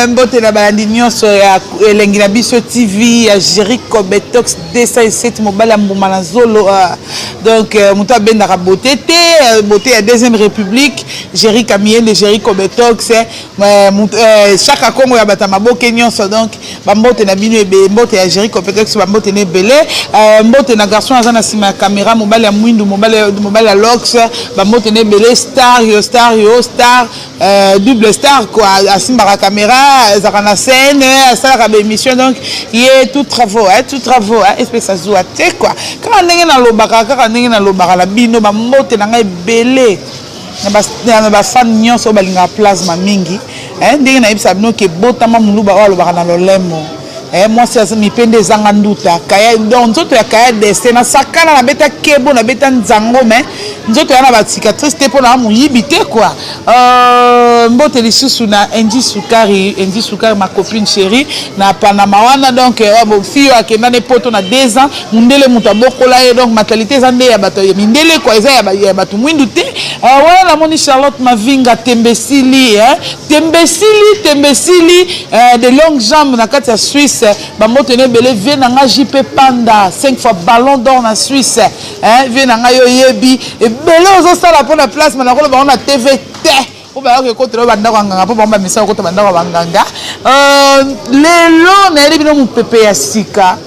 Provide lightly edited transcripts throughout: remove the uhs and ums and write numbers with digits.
mbote na balandi nyonso ya elengi na biso TV ya Jericho Betox 207 mobile mbuma na zolo donc muto abendaka beauté te beauté ya deuxième république Jericho Miende Jericho Betox chaque Congo ya bata maboke nyonso donc ba mbote na bino ebe mbote ya Jericho Betox ba mbote ne belé mbote na garçon azana sima ya caméra mobile ya mwindu mobile ya Lox ba mbote ne belé star double star quoi asimba la caméra ça na scène ça la émission donc il est tout travaux espèce ça joue te quoi quand ndenge na lobaka la bino ba mbote na ngai belé na ba fan nyonso balinga plasma mingi ndenge na ibisa bino ke botama muluba wa lobaka na lolemo moi c'est mi pende zanga nduta kaya donc nzoto ya kaya destin na sakana na beta kebo na beta nzango mais nzoto ya na ba cicatrice te pona mu yibite quoi mbote lisusu na Endi Sukari ma copine chérie na Panama wana donc bo fio akenda ne poto na 2 ans mundele muta bokola ye donc matalité zande ya bato ya mindele quoi eza ya bato mwindu te wala la moni Charlotte Mavinga tembesili de longues jambes na kati ya Suisse bamoto ne belé venanga JP Panda 5 fois ballon d'or na Suisse venanga yo yebi et belé ozo sala pour la place manakolo ba on a TVT o ba ko kontro banda kwa nganga po ba misa ko to banda kwa banganga lelo na yebi no mupepe ya sika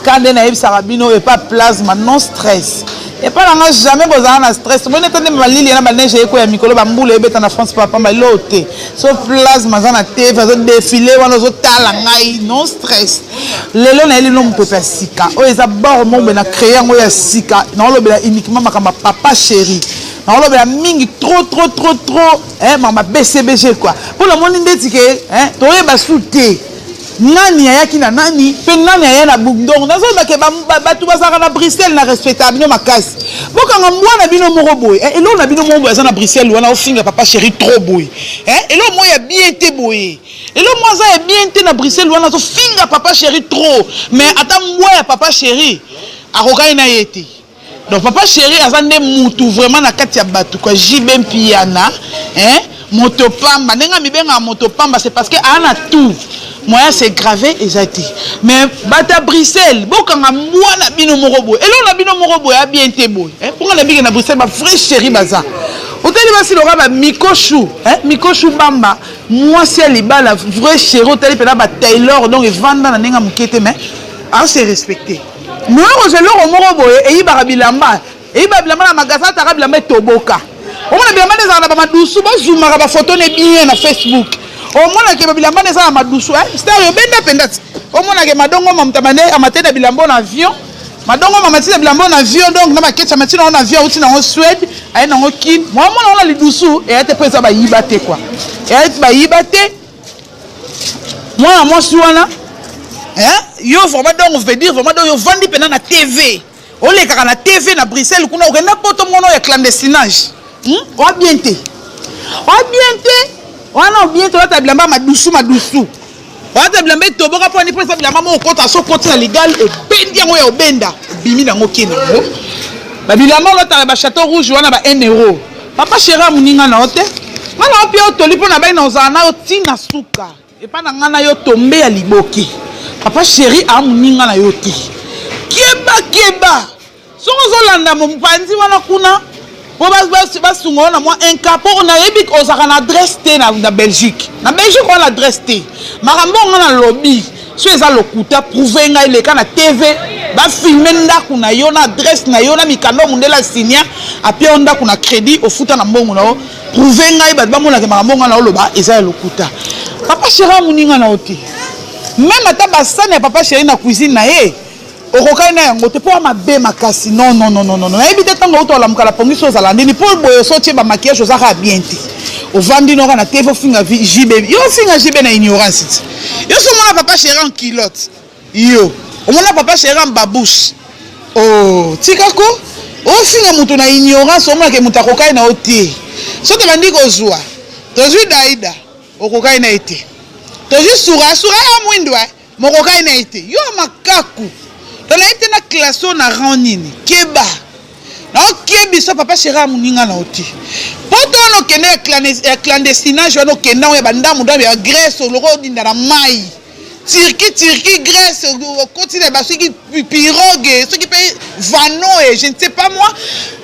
kande na yebi sarabino et pas plasma non stress et pas là jamais besoin de stress moi n'étant pas malili na ba neige ko ya mikolo ba mbula ebeta na France papa ba loté so plasma za na te fa zo défiler wana zo tala ngai non stress lelo na elino mpepe sika o eza bord mo be na créer ngo ya sika na lo be uniquement makamba papa chéri na lo be mingi trop mama BCBG quoi pour le monde ndeti ke to yeba souté nani ayaki na nani pe nani aya na bugdong nazo ke batu basaka na Bruxelles na respectable no makasi bokanga mwana bino moko boy elo na bino moko eza na Bruxelles wana ofinga papa chéri trop boy elo mo ya bien te boy elo mo za ya bien te na Bruxelles wana to finga papa chéri trop mais ata mwa ya papa chéri akokai na yete donc papa chéri azande mutu vraiment na kati ya batu kwa jibe mpiana motopamba nenga mibenga motopamba c'est parce que ana tout moyen c'est gravé exact mais bata Bruxelles bokanga mwana bino morobo elo na bino morobo ya bien te boy pour na bino na Bruxelles ba vrai chéri baza oteli basi loka ba mikochu bamba moi c'est libala vrai chéri oteli pena ba Taylor donc vanda na nenga mukete mais a se respecter moi je le morobo e yibara bilamba na magasa ta bilamba toboka on a bilamba na ba madusu ba zoomaka ba photo ne bien na Facebook au moins que bilamba ne sa madusu star yo benda pendati au moins que madongo mamtamane amatenda bilamba na avion madongo mamatenda bilamba na avion donc na maketcha matina na avion uti na Suède ay na kin moi on a lidusu et ate pesa ba yibate quoi et ate ba yibate moi suana yo vraiment donc veut dire vraiment donc yo vandi pendant na TV on les kaka na TV na Bruxelles kuna okenda poto mono ya clandestinage o bien te wana bien to ta bilamba madusu wata bilamba toboka po ni pesa bilamba mo kota so kota légal et bendi ngo ya obenda bimi na ngokina ba bilamba lota ba château rouge wana ba 1 euro papa chéri muninga na ote wana opi otoli po na bai na ozana otina suka et pas na ngana yo tombe ya liboki papa chéri muninga na yo ti keba soko zolanda mo mpanzi wana kuna po basungo na moi un cap on a ebik ozaka na adresse te na Belgique on a adresse te makambo ngana lobby so eza lokuta prouver ngai le kana TV ba filmer ndaku na yo na adresse na yo na mikando mundela signa apie onda kuna crédit ofuta na mbongo na prouver ngai ba mona ke makambo ngana loba eza lokuta papa chéri muninga na oti même ata basane papa chéri na cuisine na ye okokai na yango te po mabe makasi non ebite tango utola mukala pongiso za landini po boyo so tie ba maquillage ozaka bien te ovandi no kana TV finga JB yo finga JB na ignorance yo so mona papa chéri en culotte yo omona papa chéri en babouche oh tikako o finga mutu na ignorance omona ke mutu akokai na otie so te bandi kozwa tozwi daida okokai na ete tozwi sura ya mwindwa mokokai na ete yo makaku tala ete na classo na rang nini keba Ok, biso papa chéra muninga na oti. Poto no kende clandestinage no kenda o banda muda ya Grèce o loko dinda na mai. Turquie, Grèce, au continent, ceux qui pirogue, ceux qui payent vano et je ne sais pas moi.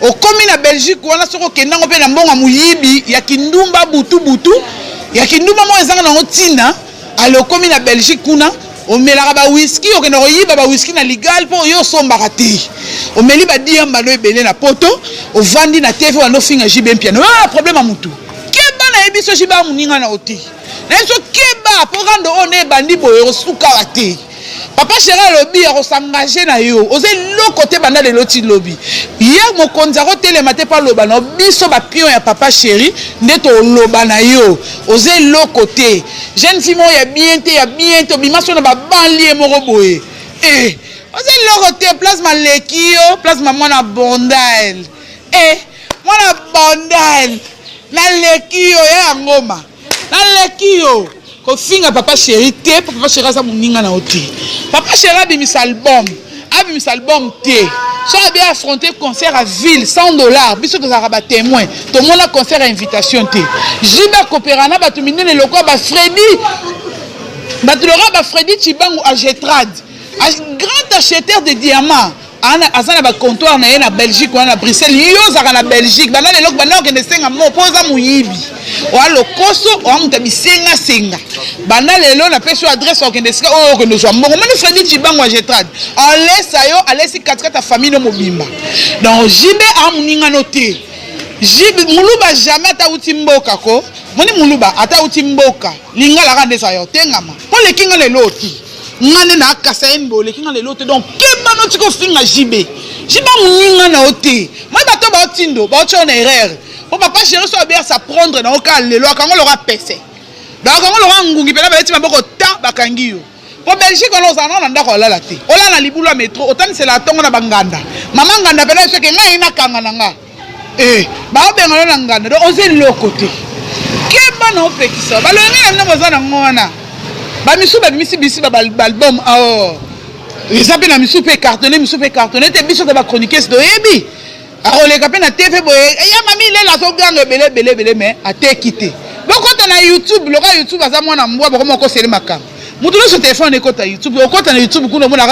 Au commune à Belgique, on a ce qu'on a fait dans bon amouyibi, il y a kindumba butu, il y a kindumba moi ezanga na otina, alors commune à Belgique kuna. On met la whisky, on a whisky na légal pour yo somba raté. On met liba diamba no ebele na poto, on vandi na TV on no finga jibe piano. Ah problème à mutu. Keba na ebiso jiba muninga na oti. Na so keba pour rendre on e bandi boyo suka raté. Papa chéra lobby a s'engager na yo. Ose lo côté banda de loti lobby. Hier mon konzaro télématé par loba no biso ba pion ya papa chéri ndeto loba na yo. Ose lo côté. Jeune fille ya bien te bimaso na ba banlier moko boye. Eh, ose lo côté place malekio, place maman na bondal. Eh, mwana bondal. Na lekio ya ngoma. Na lekio. Ko finga papa chéri te, papa chéri sa muninga na oti. Papa chéri a mis album te. So a bien affronté concert à ville $100. Biso que ça rabat témoin. Tout le monde a concert à invitation te. Jiba Coperana ba tu minene le quoi ba Freddy. Ba tu l'aura ba Freddy Chibangu à Getrad. Grand acheteur de diamants. Azana ba comptoir na Belgique ou na Bruxelles. Yo za na Belgique. Bana le lok bana ke nesenga mo poza muyibi. Wa lokoso o amutabi senga. Bana lelo na peso adresse o ke nesenga o ke nozwa mbongo. Mani Freddy Chibangu a Getrad. En laisse yo, allez-y 4 ta famille no mobimba. Donc jibe amuninga noté. Jibe muluba jamais ta utimboka ko. Moni muluba ata utimboka. Linga la rande sa yo tengama. Po le kinga le loti. Ngane na kasayen bo le kinga le lote donc keba no tiko finga jibe muninga na ote moi bato ba otindo ba ocho na erreur po papa chéri so bien ça prendre na oka lelo akango lora pese donc akango lora ngungi pena ba eti maboko ta bakangi yo po Belgique on ozana na ndako lala te ola na libulu metro otani c'est la tongo na banganda mama nganda pena so ke ngai na kanga na nga ba obenga na nganda donc oze lokote keba na opekisa ba lo ngai na bozana ngona ba misu ba bimisi bisi ba album ah ils appellent la misu pe cartonné te biso de ba chroniquer do yebi a ole ka pe na TV boye ya mami ile la so ganga belé mais a te quitté donc quand on a YouTube le gars YouTube aza mwana mbwa bako moko sele makam mutu no so téléphone e kota YouTube quand on a YouTube kuna mona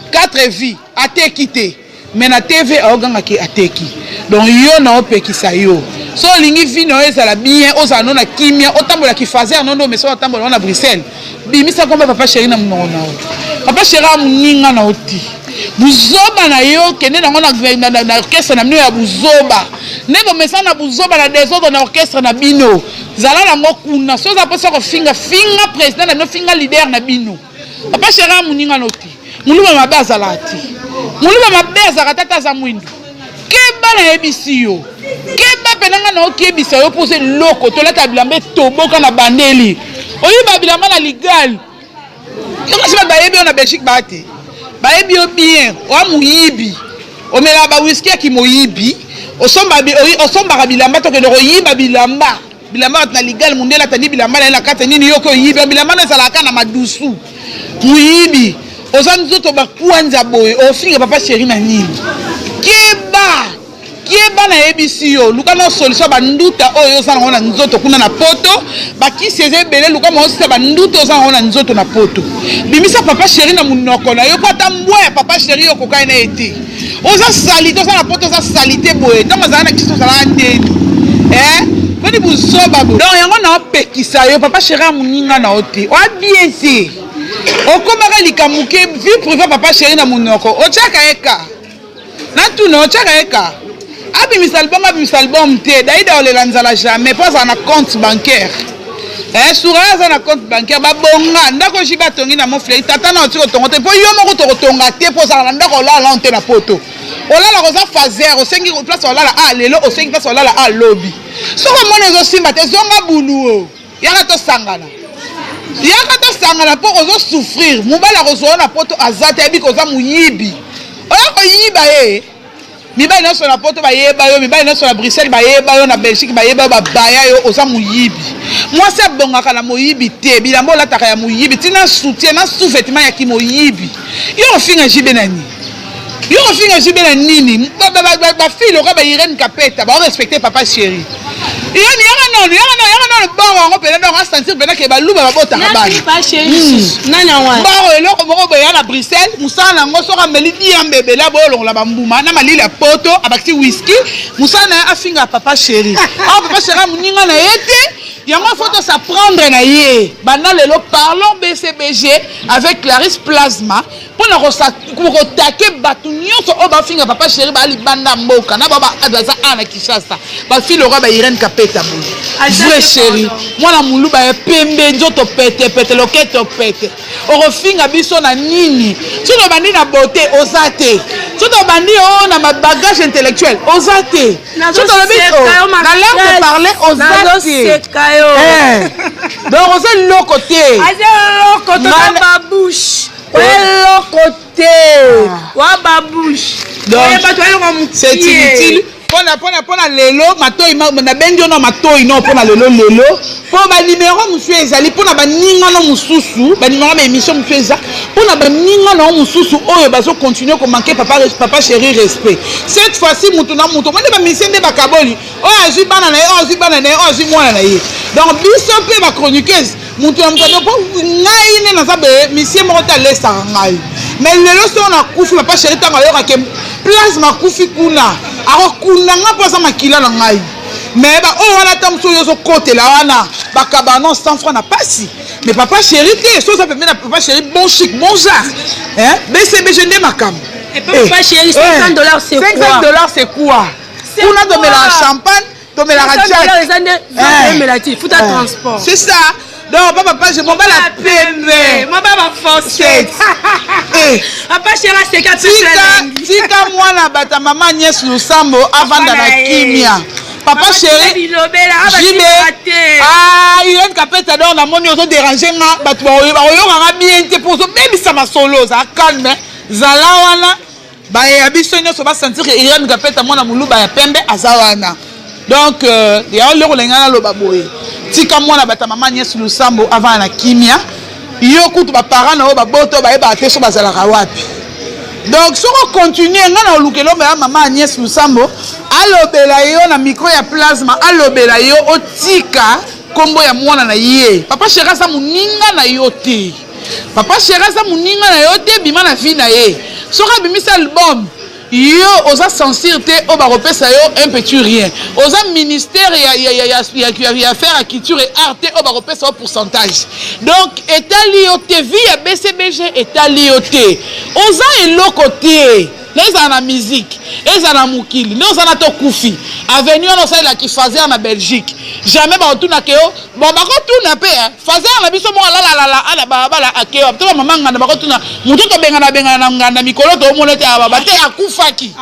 4 vies a te quitté mais na TV a ganga ki a te ki donc yo na opekisa yo so lingi vino ezala bien ozano na kimia otambola ki fazer non mais so otambola na Bruxelles bimisa komba papa chéri na mona papa chéri muninga na oti buzoba na yo kende na ngona na orchestre na mino ya buzoba nego mesa na buzoba na des autres na orchestre na bino zala na ngokuna so za posa ko finga président na no finga leader na bino papa chéri muninga na oti muluba mabaza lati muluba mabaza katata za mwindu keba na ebisi yo keba penanga na okebisa yo pose loko to lata bilambe toboka na bandeli oyiba bilamba na legal yo kasi ba yebi na Belgique bate ba yebi yo bien o amuyibi o mela ba whisky ki moyibi o somba bilamba to ke no yiba bilamba na legal mundela tani bilamba na kata nini yo ko yibi bilamba na salaka na madusu muyibi o zanzoto ba kuanza boy o finga papa chéri na nini Kieba na ebisi yo luka no solution banduta oyo sana ngona nzoto kuna na poto bakiseze bele luka mo sita banduta sana ngona nzoto na poto bimisa papa chéri na munoko na yo pata mbwa papa chéri yo kokai na eti oza salite sana poto za salite boye tama za na kiso sala ndeni bani buzoba bo donc yango na opekisa yo papa chéri amuninga na oti o biense okomaka likamuke vie privée papa chéri na munoko ochaka eka na tuno ochaka eka abi misalbum te daida olela nzala jamais pas en compte bancaire soura za na compte bancaire ba bonga ndako jiba tongi na mo fleur tata na otiko tongo te po yo moko to tonga te po za na ndako la lonte na poto olala ko za fazer o sengi place olala lelo o sengi place olala lobby soko mona zo simba te zonga bulu yaka to sangana po ozo souffrir mobala ko zo na poto azata ebi ko za muyibi oya ko yiba mibali na so na poto ba yeba yo mibali na so na Bruxelles ba yeba yo na Belgique ba yeba ba baya yo oza muyibi moi se bongaka na moyibi te bilambo la taka ya muyibi tina soutien na sous-vêtement ya ki moyibi yo finga jibe nani Yo finga jibe na nini ba fille ora ba Irene Kapeta ba respecter papa chéri. Irene yanga non bon on peut donc sentir ben que ba luba ba bota ba. Papa chéri. Nana wa. Ba eloko moko ba ya na Bruxelles, musana ngo soka meli diambe bela bolongo la bambuma na malili ya poto abakti whisky, musana afinga papa chéri. Ah papa chéri muninga na yete. Il y a une photo à prendre na yé. Bana lelo parlons BCBG avec Clarisse Plasma pour nous attaquer batunyo so oba finga papa chéri ba li banda mboka na baba adaza ana Kishasa. Ba fille aura ba Irene Kapeta boule. Vrai chéri. Moi na mulu ba pembe nzoto pete loketo pete. Oro finga biso na nini. Tu no bandi na beauté osate. Tu no bandi na ma bagage intellectuel osate. Tu no biso na l'air de parler osate. Donc on sait l'autre côté. Ma bouche. L'autre côté. Wa babouche. Donc c'est inutile. Pona lelo matoi na benjo na matoi no pona lelo po ba numéro monsieur ezali pona ba ninga no mususu ba numéro ba émission monsieur eza pona ba ninga no mususu oyo bazo continuer ko manquer papa chéri respect cette fois-ci mutu na mutu mande ba misende ba kaboli oyo azu bana na oyo azu bana na oyo azu mwana na ye donc biso pe ba chroniqueuse mutu na mutu po ngai ne na sabe monsieur moko ta lesa ngai mais lelo so na kufi papa chéri tanga yo ka plasma kufi kuna akokunda nga posa makila na ngai mais ba o wana tamso yo so côté la wana ba kabano 100 francs na pasi mais papa chéri te so ça peut mettre papa chéri bon chic bon genre hein BCBG ndé makam et papa chéri $500 c'est quoi $500 c'est quoi on a donné la champagne donné la radio futa transport c'est ça. Donc papa je m'en bats la peine. Moi pas forcer. Papa chéri c'est 4 tika moi na bata maman Agnès Lusambo avant dans la kimia. Papa chéri Jibe ah Irene Kapeta donc na moni ozo déranger nga batu ba oyo nga bien te pour même ça ma solo ça calme zala wana ba ya biso nyoso ba sentir que Irene Kapeta mona muluba ya pembe azawana. Donc ya le kolenga na loba boye. Tika mwana bata maman Agnès Lusambo avant na kimia yo kutu ba parents na ba boto ba eba te so bazala wapi. Donc si on continue nga na lukelo ba maman Agnès Lusambo alobela yo na micro ya plasma alobela yo otika kombo ya mwana na ye papa chéri sa muninga na yo te papa chéri sa muninga na yo te bima na vie na ye soka bimisa album yo oza sensibilité au baropesa yo un petit rien oza ministère ya affaire à culture et art au baropesa au pourcentage donc etali yo te vie ya BCBG etali yo te oza eloko te les en la musique les en la mukili les en la tokufi avenue on sait la qui faisait en Belgique jamais ba tuna keo bon ba ko tuna pe faisait en la biso mo la ala bala akeo to mama ngana ba ko tuna mutu to benga na ngana mikolo to mo lete aba te akufaki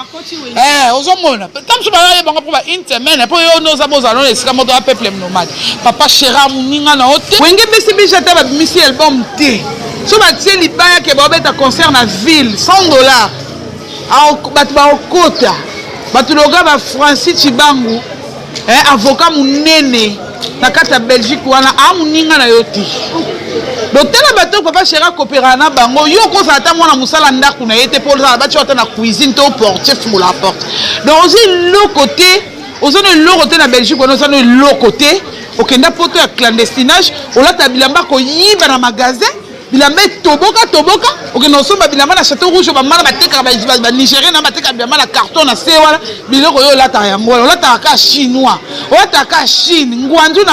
ozomona tam so ba ye bango pour ba une semaine pour yo no za bozalo esika moto a peuple nomade papa chéra muninga na ote wenge BCBG ta ba misi album te so ba tie libaya ke ba beta concert na ville $100 batu ba okota batu loga ba Francis Chibangu avocat munene na kata Belgique wana amuninga na yoti botela bato papa chéri coopéra na bango yo ko sa ta mwana musala ndaku na yete pour la batu ata na cuisine to portier pour la porte donc aussi le côté na Belgique on a le côté okenda poto ya clandestinage olata bilamba ko yiba na magasin bilamba toboka okena somba bilamba na château rouge ba mala bateka ba Nigérien na bateka bilamba na carton na se wala biloko yo lata yango olata ka chinois olata ka Chine ngwanzu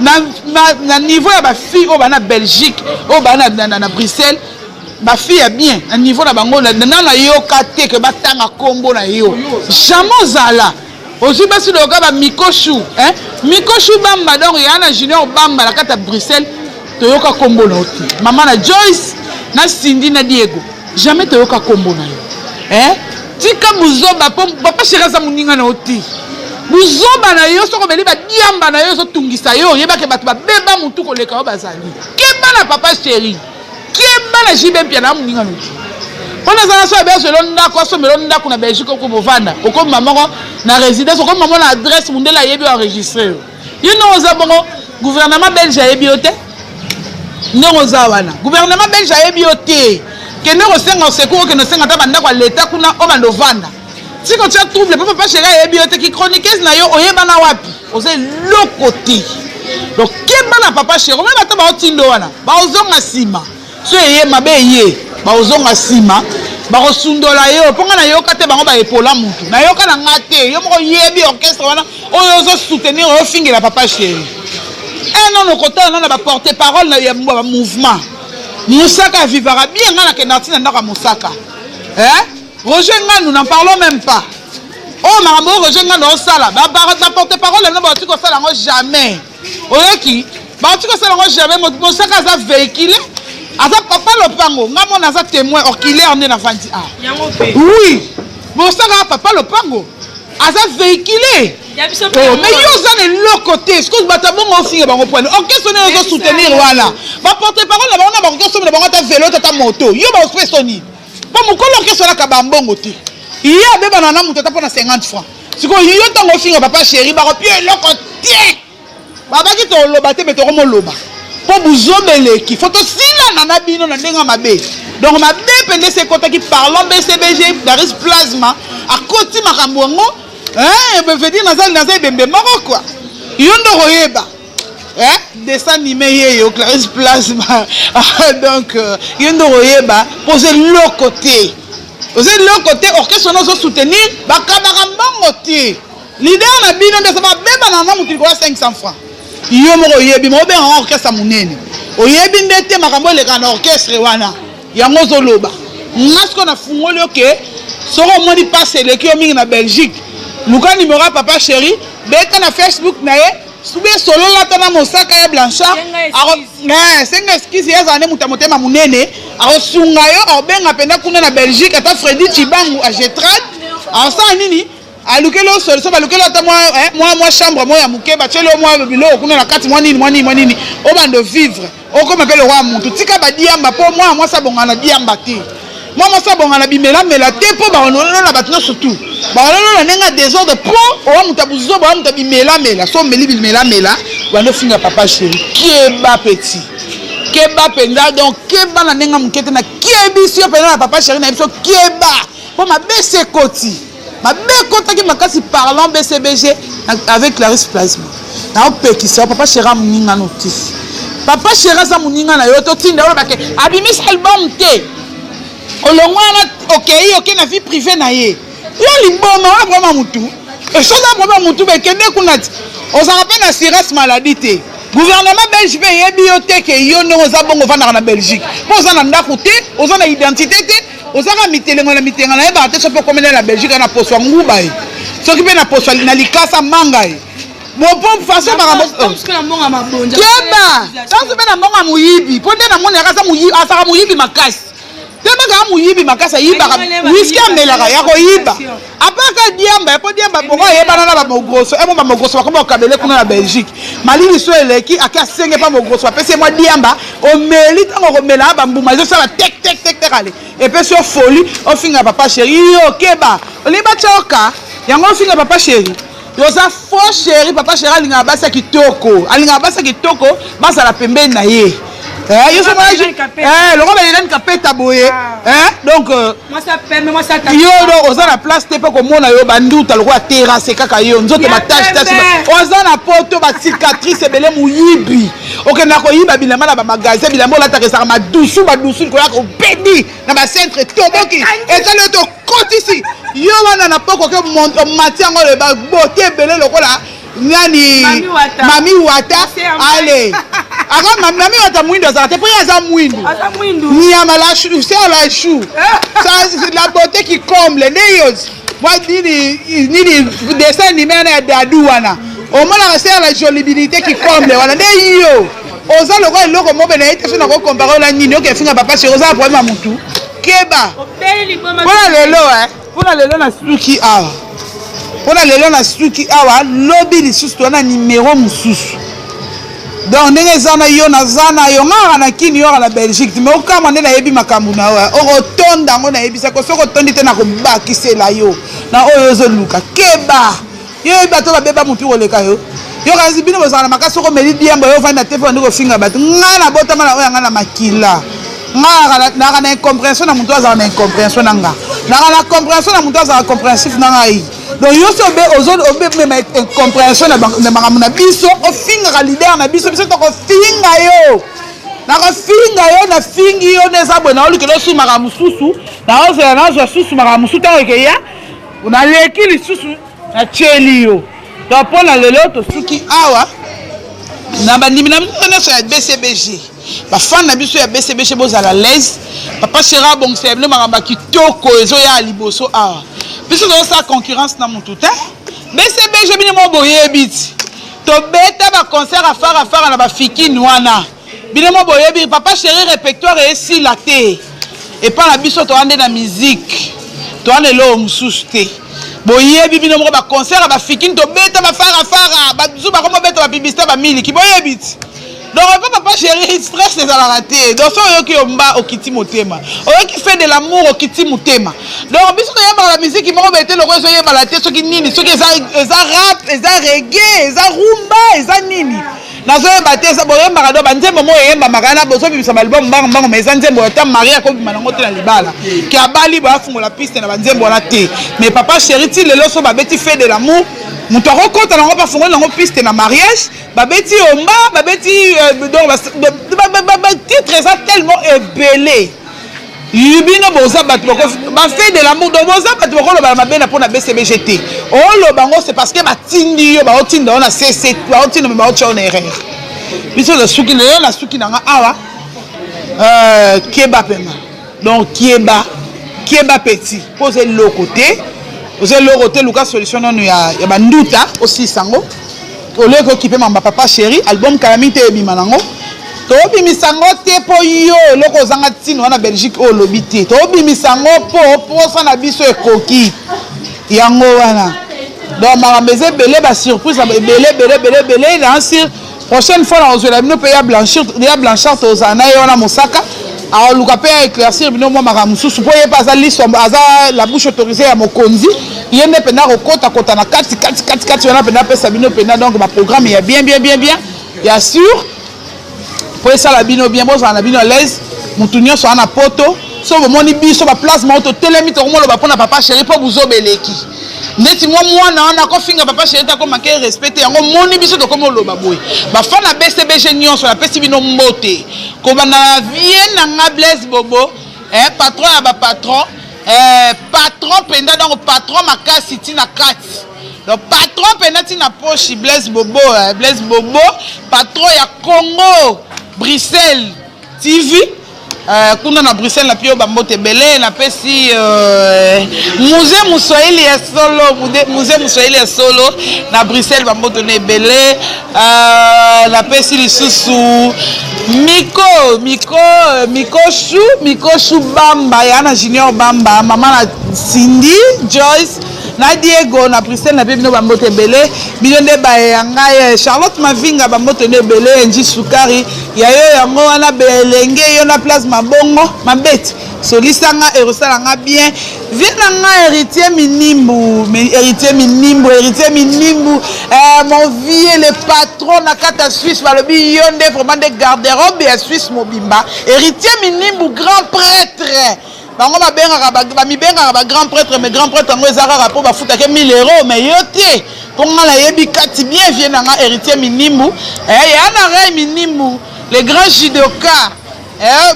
na niveau ya ba fille o bana Belgique o bana na Bruxelles ba fille ya bien na niveau na bango na yo kate ke batanga kombo na yo jamais zala aussi basi loka ba Mikoshu Mikoshu bamba donc yana junior bamba la kata Bruxelles toyoka kombo na oti maman na Joyce na Cindy na Diego jamais toyoka kombo na yo tika buzoba papa chéri za muninga na oti buzoba na yo soko beli ba diamba na yo so tungisa yo yeba ke batu ba beba mutu ko leka bazali keba na papa chéri keba na jibe pia na muninga na oti pona za so be so londa ko so melonda kuna Belgique ko bovanda ko maman na résidence ko maman na adresse mundela yebi enregistrer yo no za bongo gouvernement belge yebi ote Nongoza wana gouvernement belge a ebioté kende kosenga secours que no senga ta banda kwa l'état kuna o bando vanda si quand tu as trouble papa chéri et biotech chroniqueuse na yo oyeba na wapi oze le côté donc keba na papa chéri même ata ba otindo wana ba ozonga sima so ye mabe ye ba ozonga sima ba kosundola yo ponga na yo kate bango ba epola mutu na yo kana ngate yo moko yebi orchestre wana oyo zo soutenir o fingela papa chéri non no côté na ba porter parole na ya mouvement Moussaka vivra bien na kenati na ndaka Moussaka. Roger Nga, nous n'en parlons même pas. Oh maman, Roger Nga no sala, ba porte parole na ba tiko sala ngo jamais. Oyeki, ba tiko sala ngo jamais Moussaka za véhiculé. Aza papa lopango, nga mona za témoin oculaire né na fandi a. Oui. Moussaka papa lopango. Aza véhiculé. Oh, mais yo za le côté, excuse bata bongo finga bango point. Orchestre ne zo soutenir wala. Ba porte parole na bango na bango orchestre na bango ta vélo ta moto. Yo ba ospresoni. Ba mukolo orchestre na ka bambongo te. Iya beba na muto ta pona 50 francs. Siko yo tango finga papa chéri ba kopie le côté. Baba ki to loba te beto ko loba. Po buzobeleki. Photo sila na bino na ndenga mabe. Donc mabe pende ce côté qui parlons BCBG Daris Plasma a koti makambo ngo. Je veux dire, Nazal Maroc quoi. Yondo Royeba. Dessin animé, yo Clarisse Plasma. Donc, Yondo Royeba, posez l'autre côté. Posez l'autre côté, orchestre nous soutenir, Bakabarambangoté. L'idée on a bien, mais ça va bien, on a 500 francs. Yomo Royebi, mon bien en orchestre à Mounene. Oyebi Ndete, Marambo, les grands orchestres, Wana. Yamozo Loba. Parce qu'on a fumé, ok. Soro Moni passe les qui ont en Belgique. Luka numéro papa chéri, beta na Facebook na ye, soube solo la tana Moussaka ya Blanchard. Senga excuse ya zane mutamotema munene, aro sunga yo obenga penda kuna na Belgique ata Freddy Chibangu a Getrad. Alors ça nini? A lukelo solo so ba lukelo ata moi chambre moi ya muke ba chelo moi bilo kuna na kati moi nini. O bando vivre. O comme appelle le roi muntu. Tika ba diamba po moi ça bongana diamba te. Moi ça bongana bimela mela te po ba ono na batno surtout. Ba ono na nga désordre po o mutabuzo ba mutabimela mela so meli bimela mela wano finga papa chéri. Keba petit. Keba penda donc keba na nga mukete na kebisio penda na papa chéri na biso keba. Po ma bese koti. Ma be kota ki makasi parlant BCBG avec Clarisse Plasma. Na opeki ça papa chéri muninga notice. Papa chéri za muninga na yo to tinda o bake abimis album te. Olongwana ok na vie privée na ye. Yo limboma vraiment mutu. Et chose à vraiment mutu be kende kunati. On s'en rappelle assurance maladie te. Gouvernement belge be yebi yo te ke yo no za bongo vanda na Belgique. Po za na ndako te, oza na identité te, oza ka mitelengo na mitenga na ba te so po komena na Belgique na poso nguba e. So ki be na poso na likasa manga e. Bon façon makambo parce que na mbonga mabonja. Keba. Tanzo be na mbonga muyibi. Ponde na mona kasa muyibi asaka muyibi makasi. Tellement que muyibi makasa yiba whisky amelaka ya ko yiba apaka diamba po diamba bongo yeba na ba mogroso e mo ba mogroso ba ko kabele kuna na Belgique malili so eleki aka senge pa mogroso apese moi diamba o meli tango ko mela ba mbuma zo sala tek ale et puis sur folie o finga papa chéri yo keba liba choka yango finga papa chéri yo za faux chéri papa chéri alinga basa kitoko basa la pembeni na ye. Yo so moi le roi Hélène Kapeta boye donc moi ça permet moi ça yo do oza na place te pe ko mona yo banduta le roi terrasse kaka yo nzoto ba tâche oza na poto ba cicatrice belé muyibi okenda ko yiba bilamba na ba magasin bilamba la ta kesaka madusu ko ya ko pedi na ba centre toboki et ça le to kotisi yo wana na poko ke matiango le ba boté belé lokola nani mami wata allez aga mami wata mwindo za te po ya za mwindo nyama la chou c'est la chou ça c'est la beauté qui comble les yos moi ni dessin animé na dadu wana au moins c'est la jolibilité qui comble wana ne yo oza loko eloko mo bena ite fina ko comparer la nini ok finga papa chéri oza problème mutu keba pour lelo na suki awa Pona lelo na suki awa lobby lisusu na numéro mususu. Donc ndenge zana yo na zana yo ngara na kini yo na Belgique mais okama nde na yebi makambu na wa otonda ngo na yebisa ko soko tondi te na ko bakisela yo na oyo zo luka keba yo bato ba beba mutu oleka yo yo kazi bino bozana makasi ko meli diamba yo fanda te fanda ko finga bato ngana botama na oya ngana makila Naka na incompréhension na mutu azala na incompréhension na nga. Naka na compréhension na mutu azala compréhensif na ngai. Donc yo so obe même incompréhension na makambo na biso ofinga leader na biso biso to ko finga yo. Na ko finga yo na fingi yo neza bona olukelo su makambo susu. Na ozela na zo susu makambo susu ta ke ya. Una leki li susu na cheli yo. Donc pour la lelo to suki awa na bandimi na mona so ya BCBG. Ba fan na biso ya BCBG bozala l'aise. Papa Chera bon c'est le maramba kitoko ezo ya liboso awa. Biso do sa concurrence na mututa. BCBG bini mo boye bit. To beta ba concert afara na ba fiki wana. Bini mo boye bit Papa Chéri répertoire et si la té. Et pas la biso to ande na musique. To ande lo mususte. Boye bini mo ba concert ba fiki to beta ba fara ba zuba ko beta ba publicité ba mili ki boye bit. Donc Papa Chéri stress les a raté. Donc so yo ki omba okiti motema. Oyo ki fait de l'amour okiti motema. Donc biso ko yamba la musique ki mo bete lo ko so yamba la té so ki nini so ki eza rap, eza reggae, eza rumba, eza nini. Na so yamba té sa boye yamba do banzembo mo yamba makana boso bibisa album bango mais eza nzembo ta Maria ko bimanango te na libala. Ki abali ba fungola piste na banzembo na té. Mais Papa Chéri ti lelo so ba beti fait de l'amour. Mutu akokota nango bafungo nango piste na mariage babeti omba babeti donc titre eza tellement ébélé yibino boza bato ba fait de l'amour donc boza bato bakoloba mabe na pona BCBGT oloba ngo c'est parce que batindi yo baotinda ona CC baotinda me baotia ona erreur biso la suki le la suki nanga awa Kieba pema donc Kieba petit poser le côté. Vous avez le côté Lucas solution non ya banduta aussi sango. Au lieu que occupé ma Papa Chéri album Calamité et Bimanango. To bimisango te po yo loko zanga tino na Belgique o lobité. To bimisango po ça na biso e koki. Yango wana. Donc marambeze belé ba surprise belé là sur prochaine fois on la bino payer blanchir aux anaï on a mosaka. Alors Lucas peut éclaircir bino moi maramususu po ye pas za lisomba aza la bouche autorisée à mokonzi. Il y a des pénards au côté à côté, on a 4, on a pénard, donc ma programme il y a bien, bien sûr. Pour ça, la bino bien, bon, on a bino à l'aise, mon tournoi soit en poto, sauf mon ibi, sur ma place, mon auto, télémite, au moins le bapon à Papa Chéri, pas vous obéleki. Neti moi, on a encore fini Papa Chéri, t'as comme manqué respecter, mon ibi, c'est comme le baboué. Ma femme a BCBG Nyon sur la pestimino moté, comme on a vient à Blaise Bobo, patron à patron. Patron penda donc patron makasi tina kati le patron penda tina poche Blaise Bobo patron ya Congo Bruxelles TV kuna na Bruxelles na pio bambote belé na pesi musée Muswahili ya solo na Bruxelles bambote ne belé na pesi lisusu Miko Chou Bamba yana Junior Bamba maman na Cindy Joyce na Diego na Bruxelles na bino bambote belé bilonde ba yanga Charlotte Mavinga bambote ne belé Nji Sukari ya yo yango wana belenge yo na place mabongo mabeti solisanga erosalanga bien viens nga héritier minimbu mon vieux le patron na kata Suisse balobi yonde vraiment des garde-robe ya Suisse mobimba héritier minimbu grand prêtre bango ba mibengaka ba grand prêtre mais grand prêtre ngo ezaka po ba futa ke 1000 euros mais yo te ponga la yebi kati bien viens nga héritier minimbu ya na Ray minimbu les grands judoka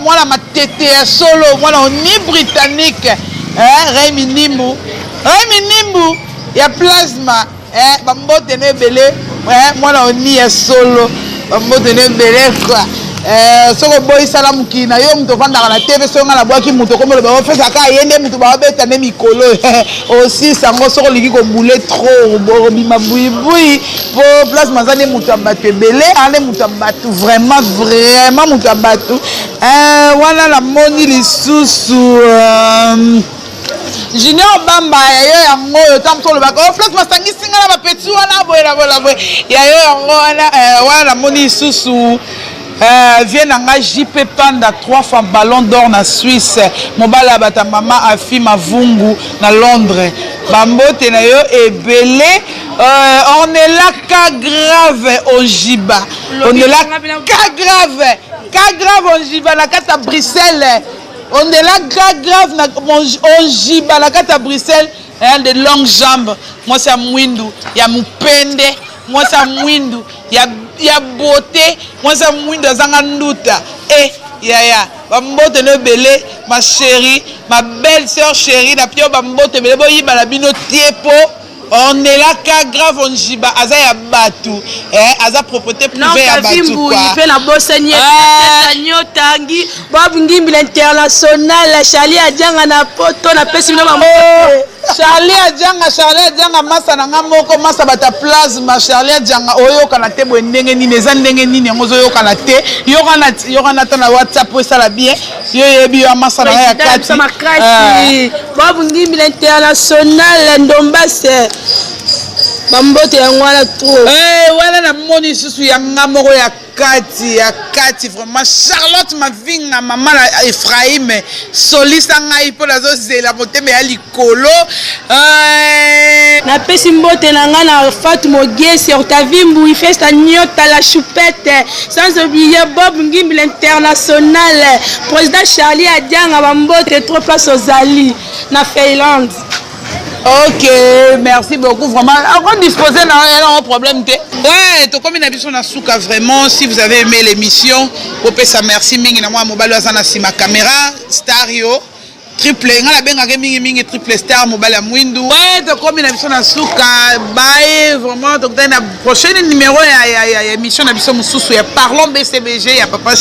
moi la matete solo moi la ni britannique Ray minimbu ya plasma bambote ne belé moi la ni solo bambote ne belé quoi soko boy salamu kina yo mto vanda na TV songa na boaki mto komo ba ofesa ka yende mto ba beta ne mikolo aussi sango soko liki ko boule trop bo bima bui po place mazane mto abatu belé ane mto abatu vraiment mto abatu wana la moni lisusu Junior Bamba yo yango yo tamto le bako place masangi singa na ba petit wana boy ya yo yango wana la moni lisusu vient à JP Panda 3 fois ballon d'or na Suisse mobala bata mama afi mavungu na Londres bambote na yo ebele on est là cas grave au Jiba on est là cas grave cas grave on jiba na kata Bruxelles. On est là grave on jiba na kata Bruxelles. Il y a de longues jambes. Moi c'est Mwindu, il y a Mupende. Moi c'est Mwindu, il y a beauté. Moi c'est Mwindu Zanganduta. Et ya bambote no belé ma chérie, ma belle sœur chérie, la pio bambote belé bo yiba la bino tiepo. On est là cas grave on jiba aza ya batu aza propreté privée ya batu quoi. Il fait la bosse tangi bob ngimbi l'international Charlie Adjanga na poto na pesi no maman. Charlie Adjanga masa na ngamoko masa bata plasma Charlie Adjanga oyo kana te bo ndenge nini eza ndenge nini ngozo yo kana te yo kana ta na WhatsApp ça la bien yo yebi yo masa na ya kati bob ngimbi l'international ndombase bambote ya ngwana trop wala na moni susu ya ngamoko ya kati vraiment Charlotte mavinga mama na Ephraim solista ngai po nazo zela moteme ya likolo na pesi mbote na nga na Fatou Mogesi Octavimbu il fait sa nyota la choupette sans oublier Bob Ngimbi l'international président Charlie Adjanga bambote trop place aux Ali na Finlande. Ok, merci beaucoup. Vraiment, on disposer d'un problème. Ouais, tu comme une habitude na souka vraiment. Si vous avez aimé l'émission, vous pouvez ça merci. Mingi na moi mobile azana si ma caméra stereo triple. Ngala benga mingi triple star mobile Mwindu. Ouais, tu comme une habitude na souka. Bye, vraiment. Donc dans la prochaine numéro ya émission na biso mususu ya parlons BCBG ya papa.